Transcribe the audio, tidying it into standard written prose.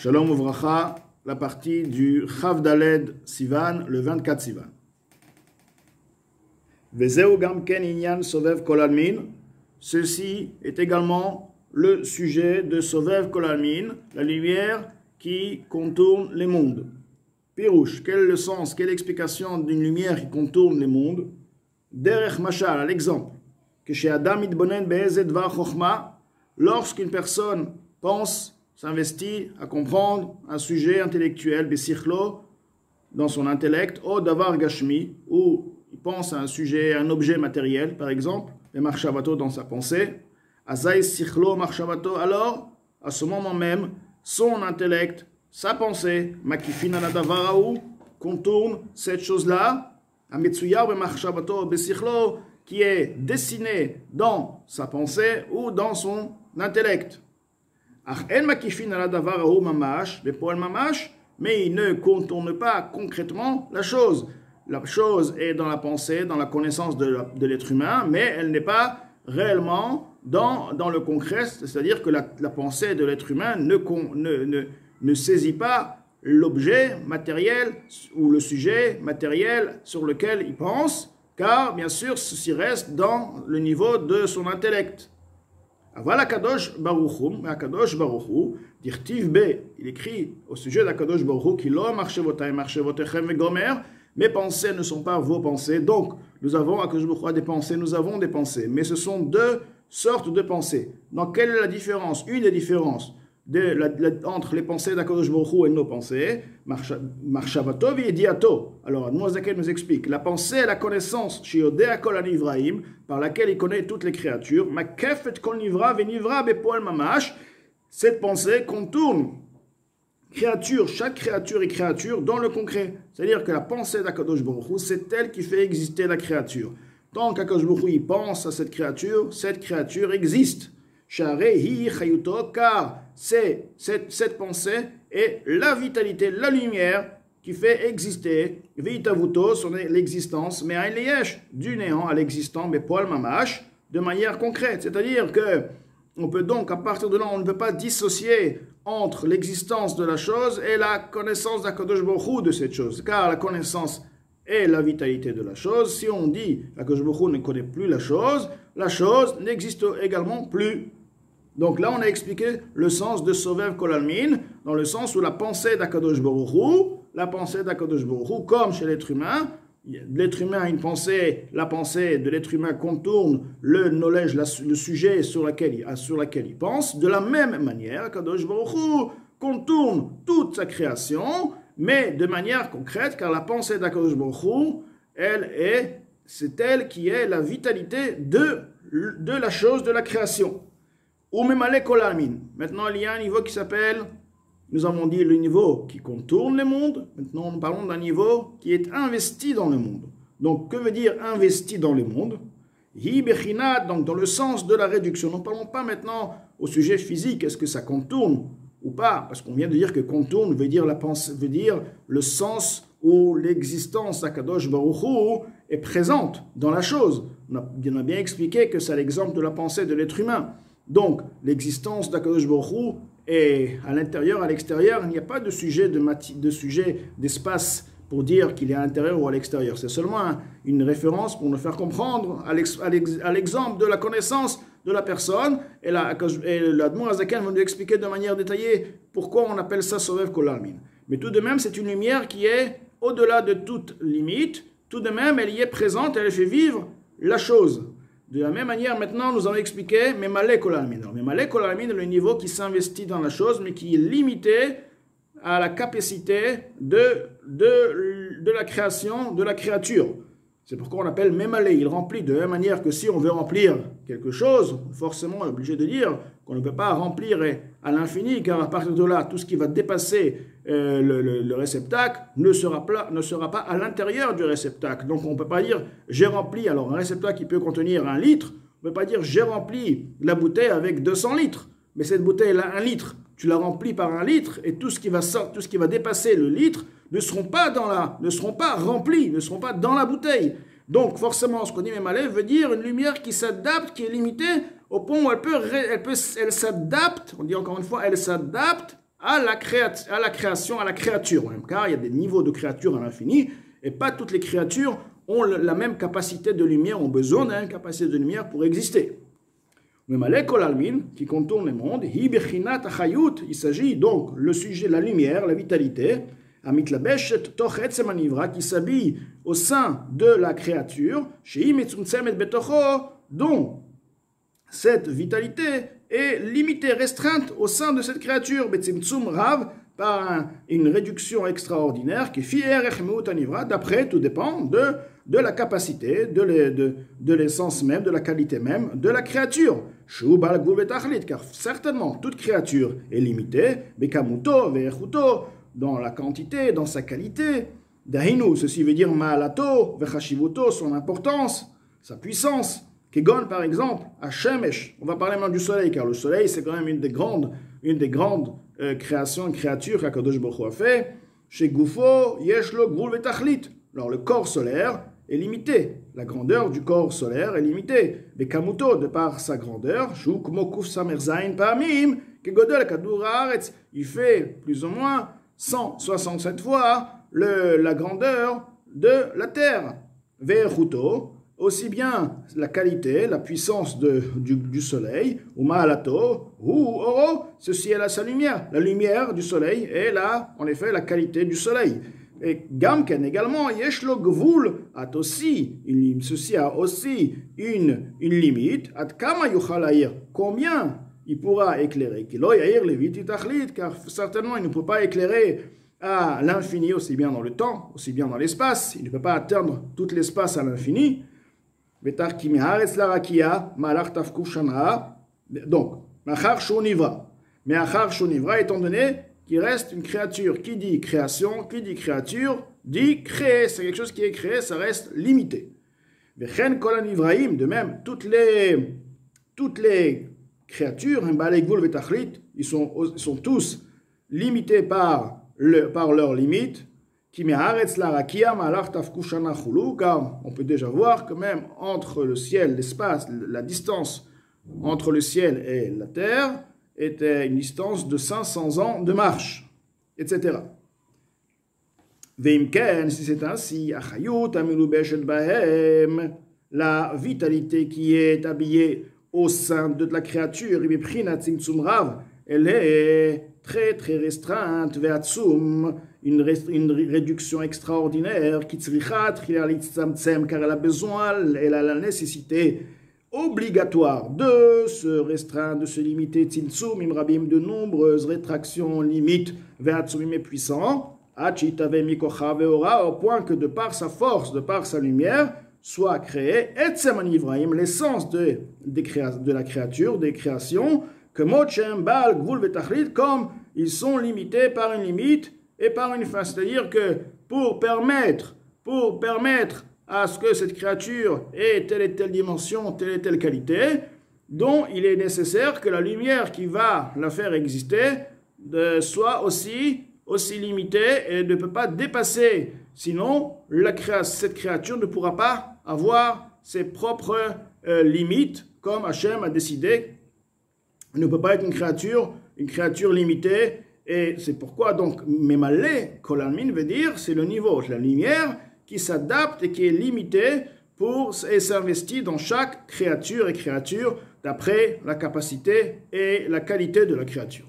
Shalom Uvracha, la partie du Chav Daled Sivan, le 24 Sivan. Vezeu Gamken Inyan Sovev Kol Almin. Ceci est également le sujet de Sovev Kol Almin, la lumière qui contourne les mondes. Pirouche, quel est le sens, quelle explication d'une lumière qui contourne les mondes? Derech Mashal, l'exemple, que chez Adam Idbonen Be'ezet Va Chochma, lorsqu'une personne pense, s'investit à comprendre un sujet intellectuel, Besichlo, dans son intellect, ou Davar Gashmi, ou il pense à un sujet, un objet matériel, par exemple, et Marshavato dans sa pensée, Azaï Sichlo Marshavato, alors, à ce moment même, son intellect, sa pensée, Makifina Nadavaraou, contourne cette chose-là, Ametsuya Marshavato Besichlo, qui est dessinée dans sa pensée ou dans son intellect. Mais il ne contourne pas concrètement la chose. La chose est dans la pensée, dans la connaissance de l'être humain, mais elle n'est pas réellement dans le concret, c'est-à-dire que la pensée de l'être humain ne saisit pas l'objet matériel ou le sujet matériel sur lequel il pense, car bien sûr ceci reste dans le niveau de son intellect. Voilà Kadosh Baruchou, Kadosh Baruchou, dirtiv B, il écrit au sujet d'Akadosh Baruchou qui lo marchevotay marchevotechem vegomer, mes pensées ne sont pas vos pensées. Donc nous avons Akadosh Baruchou a des pensées, nous avons des pensées, mais ce sont deux sortes de pensées. Donc quelle est la différence? Une des différences entre les pensées d'Akadosh Baruchou et nos pensées, marchavato v'yediato. Alors Admoazaken nous explique la pensée, la connaissance chez Yodea Kol Hanivraim, par laquelle il connaît toutes les créatures, Makefet Kol Nivra v'Nivra bepoel mamash. Cette pensée contourne chaque créature et créature dans le concret. C'est-à-dire que la pensée d'Akadosh Baruchou, c'est elle qui fait exister la créature. Tant qu'Akadosh Baruchou il pense à cette créature existe. Sharehi chayuto, car c'est cette pensée est la vitalité, la lumière qui fait exister, Veitavuto, son l'existence, mais à l'yesh, du néant à l'existant, mais poil mamash, de manière concrète. C'est-à-dire que on peut donc, à partir de là, on ne peut pas dissocier entre l'existence de la chose et la connaissance d'Akadosh Baruch Hu de cette chose, car la connaissance est la vitalité de la chose. Si on dit qu'Akadosh Baruch Hu ne connaît plus la chose n'existe également plus. Donc là, on a expliqué le sens de Sovev Kol Almin, dans le sens où la pensée d'Akadosh Baruch Hu, comme chez l'être humain a une pensée, la pensée de l'être humain contourne le knowledge, le sujet sur lequel il pense. De la même manière, Akadosh Baruch Hu contourne toute sa création, mais de manière concrète, car la pensée d'Akadosh Baruch Hu, c'est elle qui est la vitalité de la chose, de la création. Ou memale kol almin. Maintenant, il y a un niveau qui s'appelle, nous avons dit le niveau qui contourne le monde. Maintenant, nous parlons d'un niveau qui est investi dans le monde. Donc, que veut dire investi dans le monde? Hi bechinat, donc dans le sens de la réduction. Nous ne parlons pas maintenant au sujet physique, est-ce que ça contourne ou pas? Parce qu'on vient de dire que contourne veut dire le sens où l'existence d'Akadosh Baruch Hu est présente dans la chose. On a bien expliqué que c'est l'exemple de la pensée de l'être humain. Donc, l'existence d'Akadosh Baruch Hu est à l'intérieur, à l'extérieur. Il n'y a pas de sujet d'espace pour dire qu'il est à l'intérieur ou à l'extérieur. C'est seulement une référence pour nous faire comprendre à l'exemple de la connaissance de la personne. Et l'Admor Azaken va nous expliquer de manière détaillée pourquoi on appelle ça Sovev Kol Almin. Mais tout de même, c'est une lumière qui est au-delà de toute limite. Tout de même, elle y est présente, elle fait vivre la chose. De la même manière, maintenant, nous allons expliquer Memale Kol Almin. Memale Kol Almin est le niveau qui s'investit dans la chose, mais qui est limité à la capacité de la création, de la créature. C'est pourquoi on appelle Memale. Il remplit de la même manière que si on veut remplir quelque chose, forcément, on est obligé de dire qu'on ne peut pas remplir à l'infini, car à partir de là, tout ce qui va dépasser le réceptacle ne sera pas à l'intérieur du réceptacle. Donc on ne peut pas dire j'ai rempli, alors un réceptacle qui peut contenir 1 litre, on ne peut pas dire j'ai rempli la bouteille avec 200 litres, mais cette bouteille elle a 1 litre, tu la remplis par 1 litre et tout ce qui va dépasser le litre ne seront pas remplis, ne seront pas dans la bouteille. Donc forcément ce qu'on dit Memale veut dire une lumière qui s'adapte, qui est limitée au point où elle s'adapte, on dit encore une fois, elle s'adapte à la création, à la créature même, car il y a des niveaux de créature à l'infini, et pas toutes les créatures ont la même capacité de lumière, ont besoin d'une capacité de lumière pour exister. Le Malek Kol Almin, qui contourne le monde, Hi Bechinat Achayut, il s'agit donc le sujet, la lumière, la vitalité, Amitlabeshet Toch Etzem Anivra, qui s'habille au sein de la créature, Shei Metzumtzemet Betocho, dont cette vitalité est limitée, restreinte au sein de cette créature, Betzimtzum Rav, par une réduction extraordinaire, qui fit Erech Meut Anivra, d'après, tout dépend de la capacité, de l'essence même, de la qualité même de la créature. Shu Bal Gvul Betachlit, car certainement toute créature est limitée, Bekamuto, Ve'echuto, dans la quantité, dans sa qualité. Dahinu, ceci veut dire Ma'alato, Vechashivuto, son importance, sa puissance. Kegon, par exemple, Hashemesh. On va parler maintenant du soleil, car le soleil, c'est quand même une des grandes créations, une créature qu'Akadosh Baruch Hu a fait. Chez Gufo, Yeshlo Gvul Betachlit. Alors, le corps solaire est limité. La grandeur du corps solaire est limitée. Bekamuto, de par sa grandeur, Shuk Mokuf Samerzain Pamim, Kegodel Kadur Haaretz. Il fait plus ou moins 167 fois la grandeur de la terre. Ve'echuto, aussi bien la qualité, la puissance du soleil, ou ma'alato, ou oro, ceci est sa lumière. La lumière du soleil est en effet la qualité du soleil. Et Gamken également, Yeshlo Gvul a aussi, ceci a aussi une limite. At kama yuchal ha'ir, combien il pourra éclairer, car certainement il ne peut pas éclairer à l'infini, aussi bien dans le temps, aussi bien dans l'espace. Il ne peut pas atteindre tout l'espace à l'infini. Donc, mais Achar Shonivra, étant donné qu'il reste une créature, qui dit création, qui dit créature, dit créer. C'est quelque chose qui est créé, ça reste limité. De même, toutes les créatures, ils sont tous limités par leurs limites, car on peut déjà voir que même entre le ciel, l'espace, la distance entre le ciel et la terre était une distance de 500 ans de marche, etc. Si c'est ainsi, la vitalité qui est habillée au sein de la créature, elle est très très restreinte, une réduction extraordinaire, car elle a besoin, elle a la nécessité obligatoire de se restreindre, de se limiter, de nombreuses rétractions, limites, et puissants, au point que de par sa force, de par sa lumière, soit créé l'essence de la créature, des créations, que comme ils sont limités par une limite et par une fin. C'est-à-dire que pour permettre à ce que cette créature ait telle et telle dimension, telle et telle qualité, dont il est nécessaire que la lumière qui va la faire exister soit aussi limitée et ne peut pas dépasser. Sinon, cette créature ne pourra pas avoir ses propres limites, comme Hachem a décidé. Il ne peut pas être une créature limitée. Et c'est pourquoi, donc, Memalé, Kol Almin veut dire, c'est le niveau, la lumière qui s'adapte et qui est limitée et s'investit dans chaque créature et créature d'après la capacité et la qualité de la créature.